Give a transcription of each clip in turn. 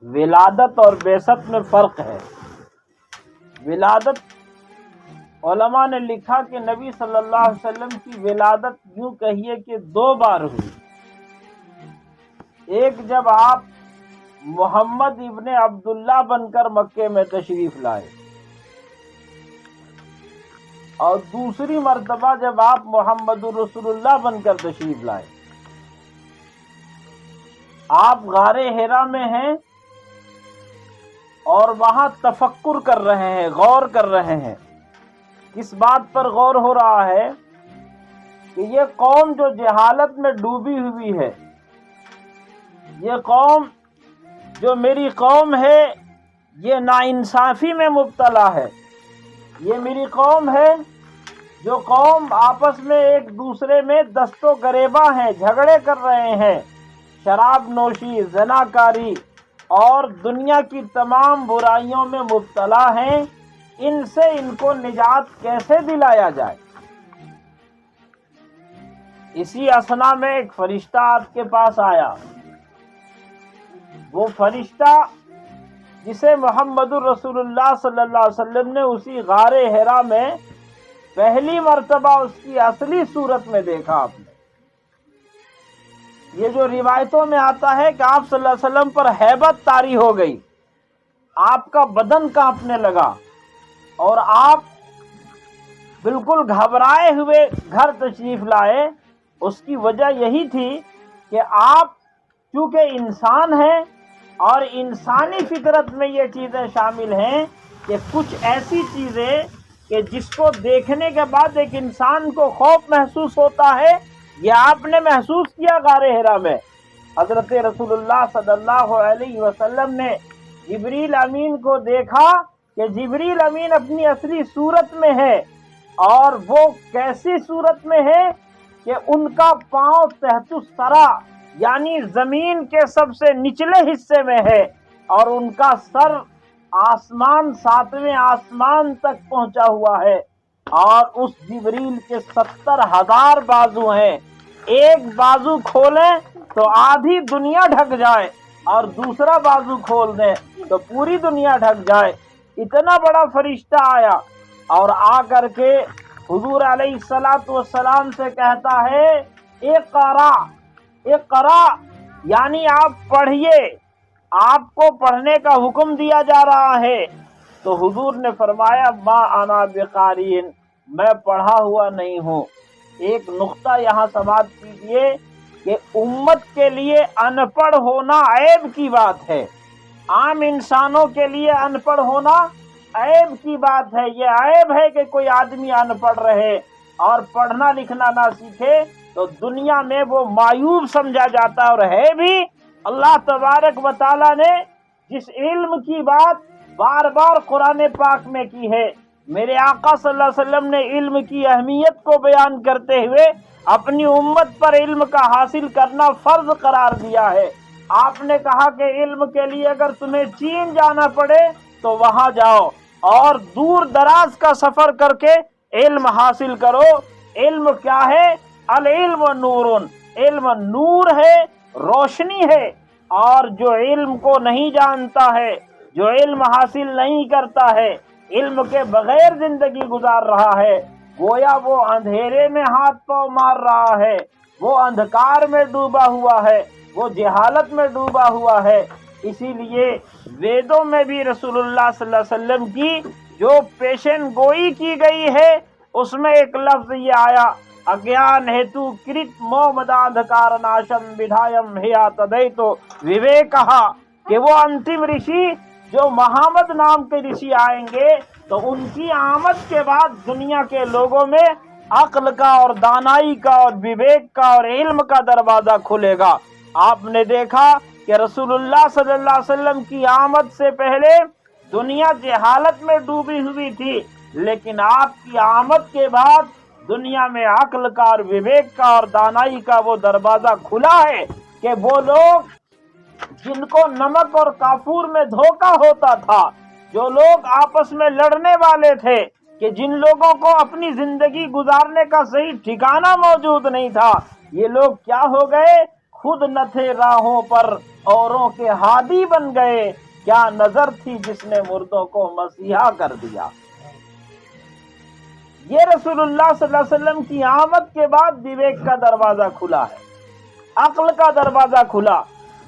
ولادت اور بعثت میں فرق ہے۔ ولادت، علماء نے لکھا کہ نبی صلی اللہ علیہ وسلم کی ولادت یوں کہیے کہ 2 بار ہوئی۔ ایک جب آپ محمد ابن عبداللہ بن کر مکے میں تشریف لائے، اور دوسری مرتبہ جب آپ محمد رسول اللہ بن کر تشریف لائے۔ آپ غار حرا میں ہیں اور وہاں تفکر کر رہے ہیں، غور کر رہے ہیں۔ کس بات پر غور ہو رہا ہے؟ کہ یہ قوم جو جہالت میں ڈوبی ہوئی ہے، یہ قوم جو میری قوم ہے، یہ ناانصافی میں مبتلا ہے۔ یہ میری قوم ہے جو قوم آپس میں ایک دوسرے میں دست و گریباں ہیں، جھگڑے کر رہے ہیں، شراب نوشی، زناکاری اور دنیا کی تمام برائیوں میں مبتلا ہیں۔ ان سے ان کو نجات کیسے دلایا جائے؟ اسی اثنا میں ایک فرشتہ آپ کے پاس آیا۔ وہ فرشتہ جسے محمد الرسول اللہ صلی اللہ علیہ وسلم نے اسی غار حرا میں پہلی مرتبہ اس کی اصلی صورت میں دیکھا۔ آپ نے یہ جو روایتوں میں آتا ہے کہ آپ صلی اللہ علیہ وسلم پر ہیبت طاری ہو گئی، آپ کا بدن کانپنے لگا اور آپ بالکل گھبرائے ہوئے گھر تشریف لائے۔ اس کی وجہ یہی تھی کہ آپ چونکہ انسان ہیں اور انسانی فطرت میں یہ چیزیں شامل ہیں کہ کچھ ایسی چیزیں کہ جس کو دیکھنے کے بعد ایک انسان کو خوف محسوس ہوتا ہے، یہ آپ نے محسوس کیا غار حرا میں۔ حضرت رسول اللہ صلی اللہ علیہ وسلم نے جبریل امین کو دیکھا کہ جبریل امین اپنی اصلی صورت میں ہے، اور وہ کیسی صورت میں ہے کہ ان کا پاؤں تحت الثری یعنی زمین کے سب سے نچلے حصے میں ہے، اور ان کا سر آسمان 7ویں آسمان تک پہنچا ہوا ہے، اور اس جبریل کے 70,000 بازو ہیں۔ ایک بازو کھولیں تو آدھی دنیا ڈھک جائے، اور دوسرا بازو کھول دیں تو پوری دنیا ڈھک جائے۔ اتنا بڑا فرشتہ آیا اور آ کر کے حضور علیہ السلام سے کہتا ہے اقرا اقرا، یعنی آپ پڑھیے، آپ کو پڑھنے کا حکم دیا جا رہا ہے۔ تو حضور نے فرمایا ما انا بقارئ، میں پڑھا ہوا نہیں ہوں۔ ایک نقطہ یہاں سماعت کیجیے کہ امت کے لیے ان پڑھ ہونا عیب کی بات ہے۔ عام انسانوں کے لیے ان پڑھ ہونا عیب کی بات ہے۔ یہ عیب ہے کہ کوئی آدمی ان پڑھ رہے اور پڑھنا لکھنا نہ سیکھے تو دنیا میں وہ معیوب سمجھا جاتا ہے، اور ہے بھی۔ اللہ تبارک و تعالیٰ نے جس علم کی بات بار بار قرآن پاک میں کی ہے، میرے آقا صلی اللہ علیہ وسلم نے علم کی اہمیت کو بیان کرتے ہوئے اپنی امت پر علم کا حاصل کرنا فرض قرار دیا ہے۔ آپ نے کہا کہ علم کے لیے اگر تمہیں چین جانا پڑے تو وہاں جاؤ اور دور دراز کا سفر کر کے علم حاصل کرو۔ علم کیا ہے؟ العلم نور، علم نور ہے، روشنی ہے، اور جو علم کو نہیں جانتا ہے، جو علم حاصل نہیں کرتا ہے، علم کے بغیر زندگی گزار رہا ہے، گویا وہ اندھیرے میں ہاتھ پاؤں مار رہا ہے، وہ اندھکار میں ڈوبا ہوا ہے، وہ جہالت میں ڈوبا ہوا ہے۔ اسی لیے ویدوں میں بھی رسول اللہ صلی اللہ علیہ وسلم کی جو پیشن گوئی کی گئی ہے، اس میں ایک لفظ یہ آیا اگیان ہیتو کرت مومداندھکار ناشم بدھایم ہیا تدیتو وویک، کہا کہ وہ انتم رشی جو محمد نام کے رشی آئیں گے تو ان کی آمد کے بعد دنیا کے لوگوں میں عقل کا اور دانائی کا اور وویک کا اور علم کا دروازہ کھلے گا۔ آپ نے دیکھا کہ رسول اللہ صلی اللہ علیہ وسلم کی آمد سے پہلے دنیا جہالت میں ڈوبی ہوئی تھی، لیکن آپ کی آمد کے بعد دنیا میں عقل کا اور وویک کا اور دانائی کا وہ دروازہ کھلا ہے کہ وہ لوگ جن کو نمک اور کافور میں دھوکہ ہوتا تھا، جو لوگ آپس میں لڑنے والے تھے، کہ جن لوگوں کو اپنی زندگی گزارنے کا صحیح ٹھکانہ موجود نہیں تھا، یہ لوگ کیا ہو گئے؟ خود نہ تھے راہوں پر اوروں کے ہادی بن گئے، کیا نظر تھی جس نے مردوں کو مسیحا کر دیا۔ یہ رسول اللہ صلی اللہ علیہ وسلم کی آمد کے بعد وویک کا دروازہ کھلا ہے، عقل کا دروازہ کھلا،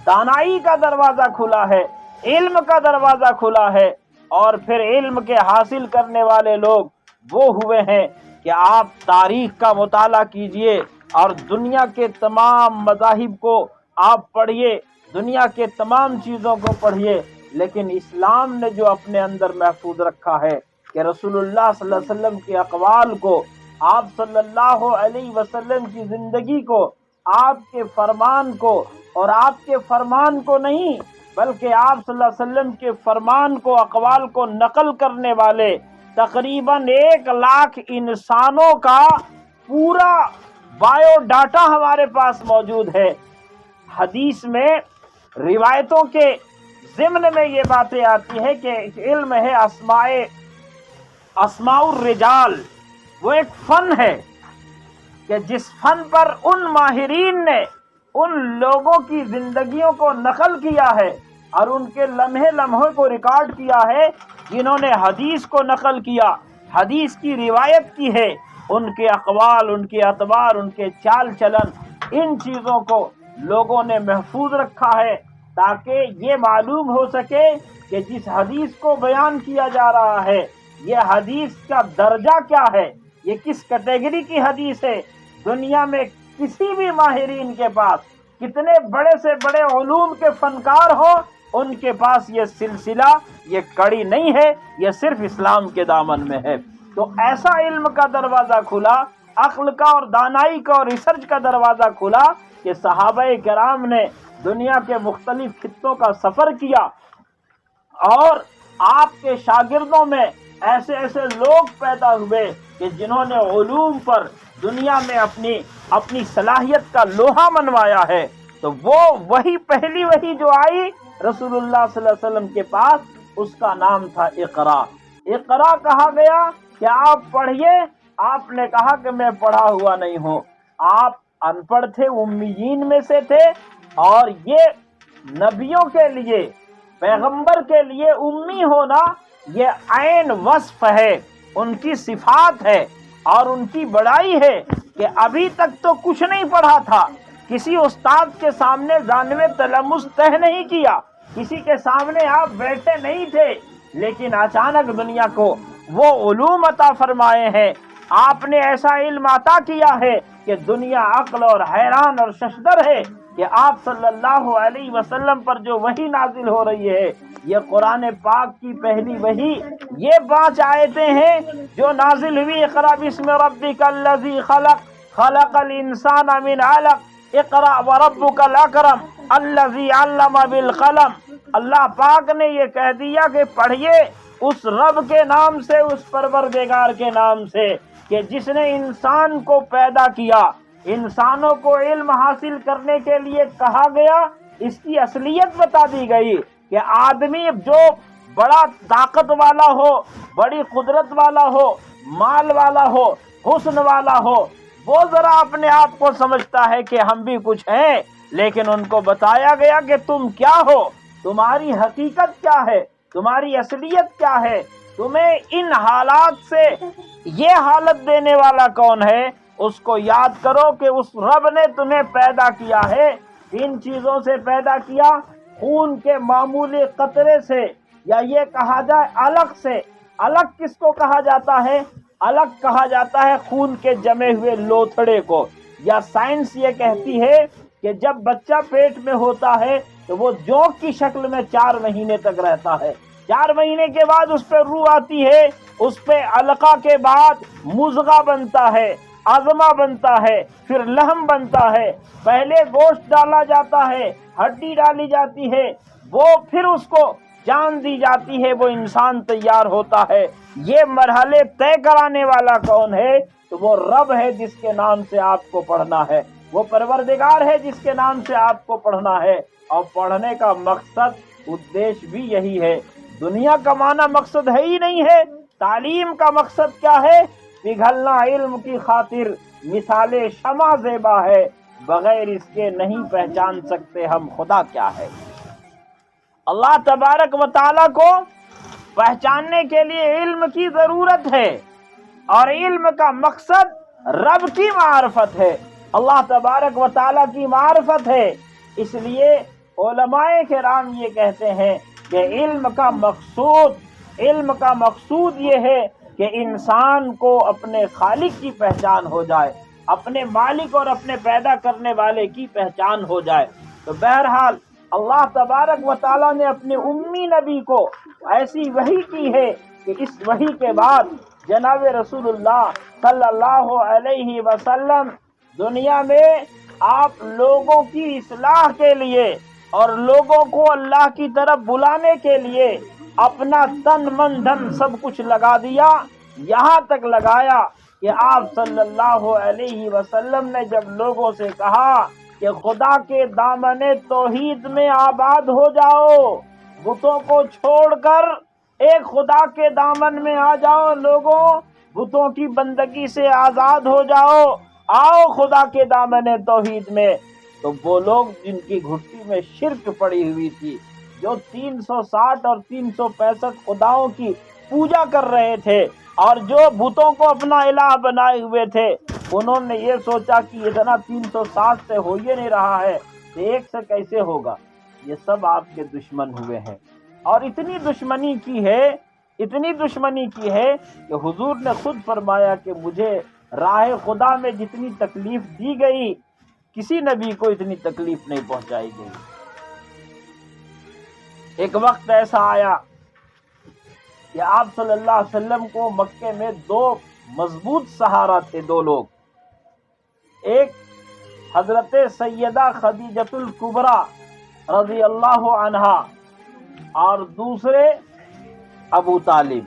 دانائی کا دروازہ کھلا ہے، علم کا دروازہ کھلا ہے، اور پھر علم کے حاصل کرنے والے لوگ وہ ہوئے ہیں کہ آپ تاریخ کا مطالعہ کیجئے اور دنیا کے تمام مذاہب کو آپ پڑھیے، دنیا کے تمام چیزوں کو پڑھیے، لیکن اسلام نے جو اپنے اندر محفوظ رکھا ہے کہ رسول اللہ صلی اللہ علیہ وسلم کے اقوال کو، آپ صلی اللہ علیہ وسلم کی زندگی کو، آپ کے فرمان کو، اور آپ کے فرمان کو نہیں بلکہ آپ صلی اللہ علیہ وسلم کے فرمان کو، اقوال کو نقل کرنے والے تقریباً 1,00,000 انسانوں کا پورا بایو ڈاٹا ہمارے پاس موجود ہے۔ حدیث میں روایتوں کے ضمن میں یہ باتیں آتی ہیں کہ علم ہے اسماء الرجال، وہ ایک فن ہے کہ جس فن پر ان ماہرین نے ان لوگوں کی زندگیوں کو نقل کیا ہے اور ان کے لمحے لمحے کو ریکارڈ کیا ہے، جنہوں نے حدیث کو نقل کیا، حدیث کی روایت کی ہے، ان کے اقوال، ان کے اعتبار، ان کے چال چلن، ان چیزوں کو لوگوں نے محفوظ رکھا ہے تاکہ یہ معلوم ہو سکے کہ جس حدیث کو بیان کیا جا رہا ہے یہ حدیث کا درجہ کیا ہے، یہ کس کیٹیگری کی حدیث ہے۔ دنیا میں کسی بھی ماہرین کے پاس، کتنے بڑے سے بڑے علوم کے فنکار ہو، ان کے پاس یہ سلسلہ، یہ کڑی نہیں ہے، یہ صرف اسلام کے دامن میں ہے۔ تو ایسا علم کا دروازہ کھلا، عقل کا اور دانائی کا اور ریسرچ کا دروازہ کھلا کہ صحابہ کرام نے دنیا کے مختلف خطوں کا سفر کیا، اور آپ کے شاگردوں میں ایسے ایسے لوگ پیدا ہوئے کہ جنہوں نے علوم پر دنیا میں اپنی صلاحیت کا لوہا منوایا ہے۔ تو وہ پہلی وحی جو آئی رسول اللہ صلی اللہ علیہ وسلم کے پاس، اس کا نام تھا اقرا۔ اقرا کہا گیا کہ آپ پڑھیے، آپ نے کہا کہ میں پڑھا ہوا نہیں ہوں، آپ ان پڑھ تھے، امیین میں سے تھے، اور یہ نبیوں کے لیے، پیغمبر کے لیے امی ہونا یہ عین وصف ہے، ان کی صفات ہے اور ان کی بڑائی ہے کہ ابھی تک تو کچھ نہیں پڑھا تھا، کسی استاد کے سامنے جانب تلمس طے نہیں کیا، کسی کے سامنے آپ بیٹھے نہیں تھے، لیکن اچانک دنیا کو وہ علوم عطا فرمائے ہیں، آپ نے ایسا علم عطا کیا ہے کہ دنیا عقل اور حیران اور ششدر ہے کہ آپ صلی اللہ علیہ وسلم پر جو وحی نازل ہو رہی ہے، یہ قرآن پاک کی پہلی وحی، یہ 5 آیتیں ہیں جو نازل ہوئی۔ اقرأ بسم ربک الذی خلق، خلق الانسان من علق، اقرأ وربک الاکرم الذی علم بالقلم۔ اللہ پاک نے یہ کہہ دیا کہ پڑھیے اس رب کے نام سے، اس پروردگار کے نام سے کہ جس نے انسان کو پیدا کیا۔ انسانوں کو علم حاصل کرنے کے لیے کہا گیا، اس کی اصلیت بتا دی گئی کہ آدمی جو بڑا طاقت والا ہو، بڑی قدرت والا ہو، مال والا ہو، حسن والا ہو، وہ ذرا اپنے آپ کو سمجھتا ہے کہ ہم بھی کچھ ہیں، لیکن ان کو بتایا گیا کہ تم کیا ہو، تمہاری حقیقت کیا ہے، تمہاری اصلیت کیا ہے، تمہیں ان حالات سے یہ حالت دینے والا کون ہے، اس کو یاد کرو کہ اس رب نے تمہیں پیدا کیا ہے، ان چیزوں سے پیدا کیا، خون کے معمولی قطرے سے، یا یہ کہا جائے علق سے۔ علق کس کو کہا جاتا ہے؟ علق کہا جاتا ہے خون کے جمے ہوئے لوتھڑے کو، یا سائنس یہ کہتی ہے کہ جب بچہ پیٹ میں ہوتا ہے تو وہ جوک کی شکل میں 4 مہینے تک رہتا ہے، 4 مہینے کے بعد اس پہ روح آتی ہے، اس پہ علقہ کے بعد مضغہ بنتا ہے، عظمہ بنتا ہے، پھر لحم بنتا ہے، پہلے گوشت ڈالا جاتا ہے، ہڈی ڈالی جاتی ہے، وہ پھر اس کو جان دی جاتی ہے، وہ انسان تیار ہوتا ہے۔ یہ مرحلے طے کرانے والا کون ہے؟ تو وہ رب ہے جس کے نام سے آپ کو پڑھنا ہے، وہ پروردگار ہے جس کے نام سے آپ کو پڑھنا ہے، اور پڑھنے کا مقصد، ادیش بھی یہی ہے۔ دنیا کمانا مقصد ہے ہی نہیں ہے۔ تعلیم کا مقصد کیا ہے؟ پگھلنا علم کی خاطر، مثال شمع زیبا ہے، بغیر اس کے نہیں پہچان سکتے ہم خدا کیا ہے۔ اللہ تبارک و تعالیٰ کو پہچاننے کے لیے علم کی ضرورت ہے، اور علم کا مقصد رب کی معرفت ہے، اللہ تبارک و تعالیٰ کی معرفت ہے۔ اس لیے علماء کرام یہ کہتے ہیں کہ علم کا مقصود یہ ہے کہ انسان کو اپنے خالق کی پہچان ہو جائے، اپنے مالک اور اپنے پیدا کرنے والے کی پہچان ہو جائے۔ تو بہرحال اللہ تبارک و تعالیٰ نے اپنے امی نبی کو ایسی وحی کی ہے کہ اس وحی کے بعد جناب رسول اللہ صلی اللہ علیہ وسلم دنیا میں آپ لوگوں کی اصلاح کے لیے اور لوگوں کو اللہ کی طرف بلانے کے لیے اپنا تن من دھن سب کچھ لگا دیا، یہاں تک لگایا کہ آپ صلی اللہ علیہ وسلم نے جب لوگوں سے کہا کہ خدا کے دامن توحید میں آباد ہو جاؤ، بتوں کو چھوڑ کر ایک خدا کے دامن میں آ جاؤ، لوگوں بتوں کی بندگی سے آزاد ہو جاؤ، آؤ خدا کے دامن توحید میں، تو وہ لوگ جن کی گھٹی میں شرک پڑی ہوئی تھی، جو 360 اور 365 خداؤں کی پوجا کر رہے تھے اور جو بتوں کو اپنا الہ بنائے ہوئے تھے، انہوں نے یہ سوچا کہ اتنا 360 سے ہو ہی نہیں رہا ہے تو ایک سے کیسے ہوگا، یہ سب آپ کے دشمن ہوئے ہیں۔ اور اتنی دشمنی کی ہے کہ حضور نے خود فرمایا کہ مجھے راہ خدا میں جتنی تکلیف دی گئی کسی نبی کو اتنی تکلیف نہیں پہنچائی گئی۔ ایک وقت ایسا آیا کہ آپ صلی اللہ علیہ وسلم کو مکے میں دو مضبوط سہارا تھے، دو لوگ، ایک حضرت سیدہ خدیجۃ الکبریٰ رضی اللہ عنہا اور دوسرے ابو طالب۔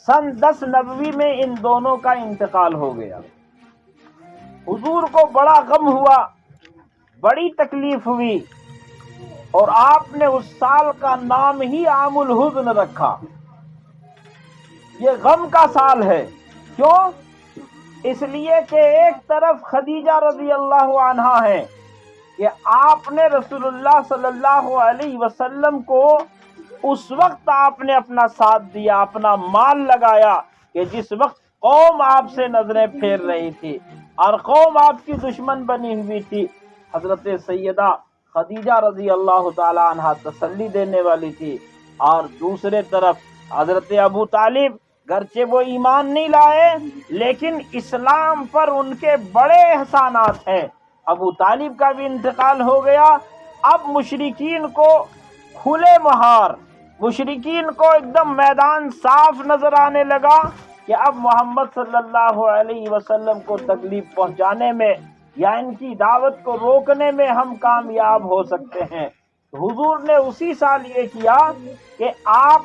سن 10 نبوی میں ان دونوں کا انتقال ہو گیا۔ حضور کو بڑا غم ہوا، بڑی تکلیف ہوئی، اور آپ نے اس سال کا نام ہی عام الحزن رکھا۔ یہ غم کا سال ہے، کیوں؟ اس لیے کہ ایک طرف خدیجہ رضی اللہ عنہا ہے کہ آپ نے رسول اللہ صلی اللہ علیہ وسلم کو اس وقت آپ نے اپنا ساتھ دیا، اپنا مال لگایا کہ جس وقت قوم آپ سے نظریں پھیر رہی تھی اور قوم آپ کی دشمن بنی ہوئی تھی۔ حضرت سیدہ خدیجہ رضی اللہ تعالی عنہا تسلی دینے والی تھی، اور دوسرے طرف حضرت ابو طالب، گرچہ وہ ایمان نہیں لائے لیکن اسلام پر ان کے بڑے احسانات ہیں۔ ابو طالب کا بھی انتقال ہو گیا۔ اب مشرکین کو کھلے مہار، مشرکین کو ایک دم میدان صاف نظر آنے لگا کہ اب محمد صلی اللہ علیہ وسلم کو تکلیف پہنچانے میں یا ان کی دعوت کو روکنے میں ہم کامیاب ہو سکتے ہیں۔ حضور نے اسی سال یہ کیا کہ آپ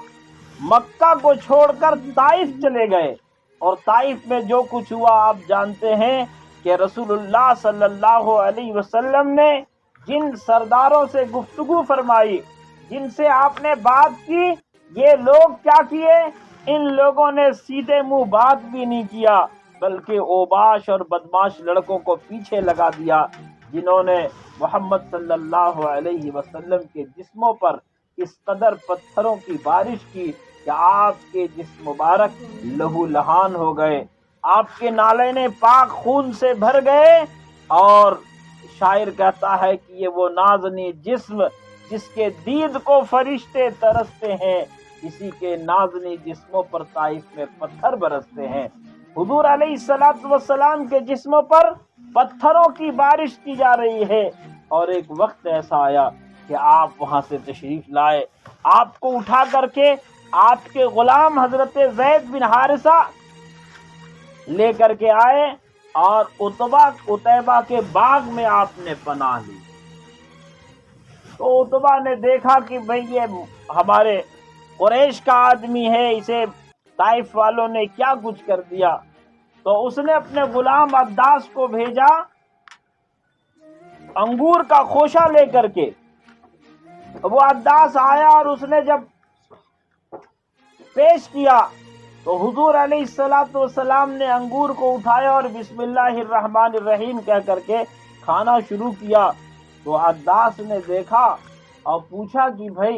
مکہ کو چھوڑ کر طائف چلے گئے، اور طائف میں جو کچھ ہوا آپ جانتے ہیں کہ رسول اللہ صلی اللہ علیہ وسلم نے جن سرداروں سے گفتگو فرمائی، جن سے آپ نے بات کی، یہ لوگ کیا کیے؟ ان لوگوں نے سیدھے منہ بات بھی نہیں کیا، بلکہ اوباش اور بدماش لڑکوں کو پیچھے لگا دیا، جنہوں نے محمد صلی اللہ علیہ وسلم کے جسموں پر اس قدر پتھروں کی بارش کی کہ آپ کے جسم مبارک لہو لہان ہو گئے، آپ کے نالین پاک خون سے بھر گئے۔ اور شاعر کہتا ہے کہ یہ وہ نازنی جسم جس کے دید کو فرشتے ترستے ہیں، اسی کے نازنی جسموں پر طائف میں پتھر برستے ہیں۔ حضور علیہ السلام کے جسموں پر پتھروں کی بارش کی جا رہی ہے، اور ایک وقت ایسا آیا کہ آپ وہاں سے تشریف لائے، آپ کو اٹھا کر کے آپ کے غلام حضرت زید بن حارثہ لے کر کے آئے، اور عتبہ کے باغ میں آپ نے پناہ لی۔ تو عتبہ نے دیکھا کہ بھئی یہ ہمارے قریش کا آدمی ہے، اسے طائف والوں نے کیا کچھ کر دیا، تو اس نے اپنے غلام عداس کو بھیجا انگور کا خوشہ لے کر کے۔ وہ عداس آیا اور اس نے جب پیش کیا تو حضور علیہ السلام نے انگور کو اٹھایا اور بسم اللہ الرحمن الرحیم کہہ کر کے کھانا شروع کیا تو عداس نے دیکھا اور پوچھا کہ بھائی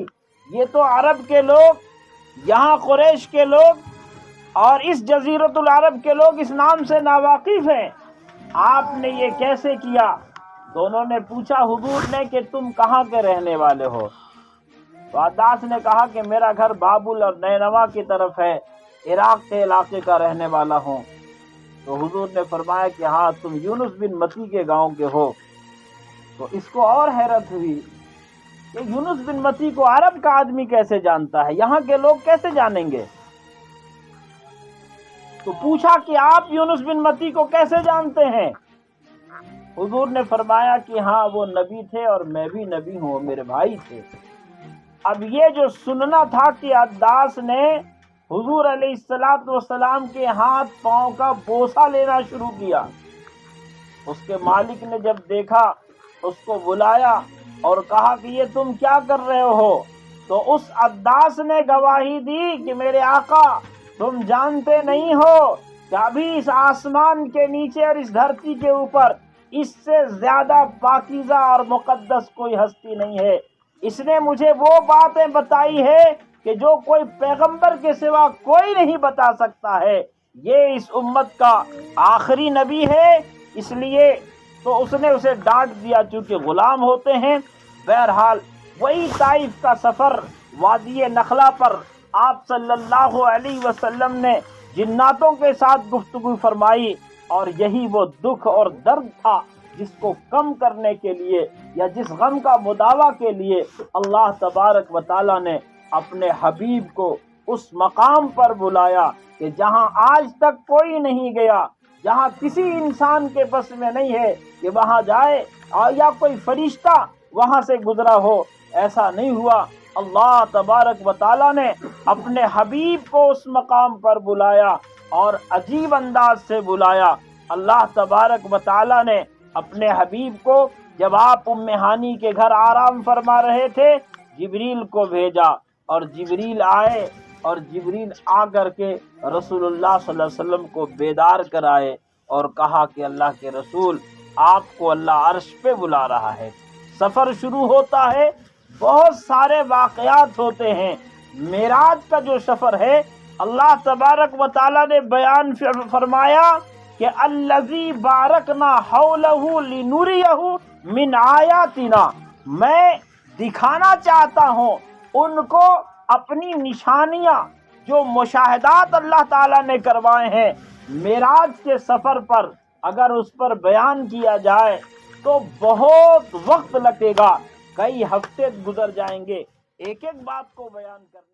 یہ تو عرب کے لوگ، یہاں قریش کے لوگ اور اس جزیرۃ العرب کے لوگ اس نام سے ناواقف ہیں، آپ نے یہ کیسے کیا؟ دونوں نے پوچھا حضور نے کہ تم کہاں کے رہنے والے ہو؟ تو عداس نے کہا کہ میرا گھر بابل اور نینوا کی طرف ہے، عراق کے علاقے کا رہنے والا ہوں۔ تو حضور نے فرمایا کہ ہاں تم یونس بن متی کے گاؤں کے ہو۔ تو اس کو اور حیرت ہوئی کہ یونس بن متی کو عرب کا آدمی کیسے جانتا ہے، یہاں کے لوگ کیسے جانیں گے؟ تو پوچھا کہ آپ یونس بن متی کو کیسے جانتے ہیں؟ حضور نے فرمایا کہ ہاں وہ نبی تھے اور میں بھی نبی ہوں، میرے بھائی تھے۔ اب یہ جو سننا تھا کہ عداس نے حضور علیہ السلام کے ہاتھ پاؤں کا بوسہ لینا شروع کیا۔ اس کے مالک نے جب دیکھا اس کو بلایا اور کہا کہ یہ تم کیا کر رہے ہو؟ تو اس عداس نے گواہی دی کہ میرے آقا تم جانتے نہیں ہو کہ ابھی اس آسمان کے نیچے اور اس دھرتی کے اوپر اس سے زیادہ پاکیزہ اور مقدس کوئی ہستی نہیں ہے۔ اس نے مجھے وہ باتیں بتائی ہے کہ جو کوئی پیغمبر کے سوا کوئی نہیں بتا سکتا ہے۔ یہ اس امت کا آخری نبی ہے، اس لیے تو اس نے اسے ڈانٹ دیا چونکہ غلام ہوتے ہیں۔ بہرحال وہی طائف کا سفر، وادی نخلا پر آپ صلی اللہ علیہ وسلم نے جناتوں کے ساتھ گفتگو فرمائی، اور یہی وہ دکھ اور درد تھا جس کو کم کرنے کے لیے یا جس غم کا مداوع کے لیے اللہ تبارک و تعالیٰ نے اپنے حبیب کو اس مقام پر بلایا کہ جہاں آج تک کوئی نہیں گیا، جہاں کسی انسان کے بس میں نہیں ہے کہ وہاں جائے اور یا کوئی فرشتہ وہاں سے گزرا ہو، ایسا نہیں ہوا۔ اللہ تبارک و تعالیٰ نے اپنے حبیب کو اس مقام پر بلایا اور عجیب انداز سے بلایا۔ اللہ تبارک و تعالیٰ نے اپنے حبیب کو جب آپ ام ہانی کے گھر آرام فرما رہے تھے جبریل کو بھیجا، اور جبریل آئے اور جبریل آ کر کے رسول اللہ صلی اللہ علیہ وسلم کو بیدار کرائے اور کہا کہ اللہ کے رسول آپ کو اللہ عرش پہ بلا رہا ہے۔ سفر شروع ہوتا ہے، بہت سارے واقعات ہوتے ہیں۔ معراج کا جو سفر ہے اللہ تبارک و تعالیٰ نے بیان فرمایا کہ الذی بارکنا حولہ لنریہ من آیاتنا، میں دکھانا چاہتا ہوں ان کو اپنی نشانیاں جو مشاہدات اللہ تعالیٰ نے کروائے ہیں معراج کے سفر پر۔ اگر اس پر بیان کیا جائے تو بہت وقت لگے گا، کئی ہفتے گزر جائیں گے ایک ایک بات کو بیان کرنے